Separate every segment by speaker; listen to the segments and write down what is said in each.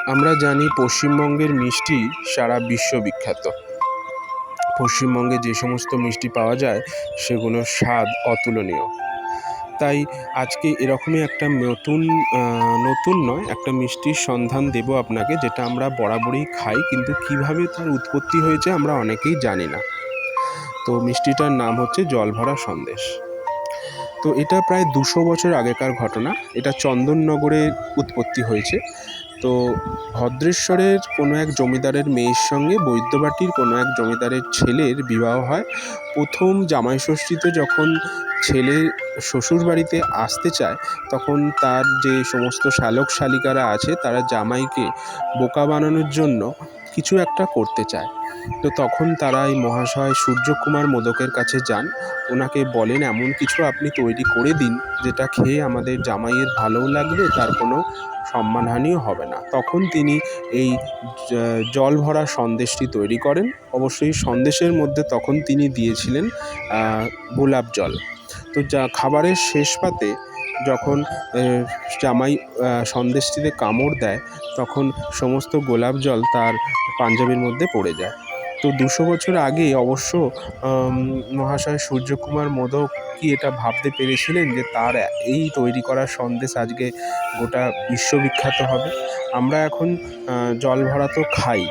Speaker 1: আমরা জানি পশ্চিমবঙ্গের মিষ্টি সারা বিশ্ববিখ্যাত। পশ্চিমবঙ্গে যে সমস্ত মিষ্টি পাওয়া যায় সেগুলোর স্বাদ অতুলনীয়। তাই আজকে এরকমই একটা নতুন নয়, একটা মিষ্টির সন্ধান দেব আপনাকে, যেটা আমরা বরাবরই খাই, কিন্তু কিভাবে তার উৎপত্তি হয়েছে আমরা অনেকেই জানি না। তো মিষ্টিটার নাম হচ্ছে জলভরা সন্দেশ। তো এটা প্রায় 200 বছর আগেকার ঘটনা। এটা চন্দননগরে উৎপত্তি হয়েছে। তো ভদ্রেশ্বরের কোনো এক জমিদারের মেয়ের সঙ্গে বৈদ্যবাটির কোনো এক জমিদারের ছেলের বিবাহ হয়। প্রথম জামাইষষ্ঠীতে যখন ছেলে শ্বশুরবাড়িতে আসতে চায়, তখন তার যে সমস্ত শালক শালিকারা আছে তারা জামাইকে বোকা বানানোর জন্য কিছু একটা করতে চায়। তো তখন তারা এই মহাশয় সূর্যকুমার মোদকের কাছে যান। ওনাকে বলেন, এমন কিছু আপনি তৈরি করে দিন যেটা খেয়ে আমাদের জামাইয়ের ভালোও লাগবে, তার কোনো সম্মানহানিও হবে না। তখন তিনি এই জল ভরা সন্দেশটি তৈরি করেন। অবশ্যই সন্দেশের মধ্যে তখন তিনি দিয়েছিলেন গোলাপ জল। তো খাবারের শেষ পাতে যখন জামাই সন্দেশটিতে কামড় দেয়, তখন সমস্ত গোলাপ জল তার পাঞ্জাবির মধ্যে পড়ে যায়। তো 200 বছর আগে অবশ্য মহাশয় সূর্যকুমার মোদক কি এটা ভাবতে পেরেছিলেন যে তার এই তৈরি করা সন্দেশ আজকে গোটা বিশ্ববিখ্যাত হবে? আমরা এখন জল ভরা তো খাই,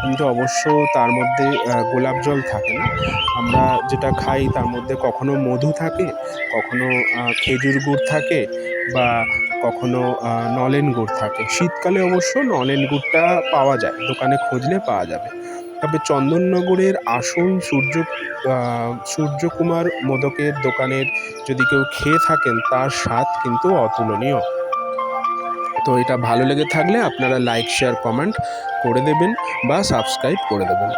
Speaker 1: কিন্তু অবশ্য তার মধ্যে গোলাপ জল থাকে না। আমরা যেটা খাই তার মধ্যে কখনো মধু থাকে, কখনো খেজুর গুড় থাকে, বা কখনো নলেন গুড় থাকে। শীতকালে অবশ্য নলেন গুড়টা পাওয়া যায়, দোকানে খুঁজলে পাওয়া যাবে। তবে চন্দননগরের আসল সূর্যকুমার মোদকের দোকানের যদি কেউ খেয়ে থাকেন, তার স্বাদ কিন্তু অতুলনীয়। তো এটা ভালো লেগে থাকলে আপনারা লাইক, শেয়ার, কমেন্ট করে দেবেন বা সাবস্ক্রাইব করে দেবেন।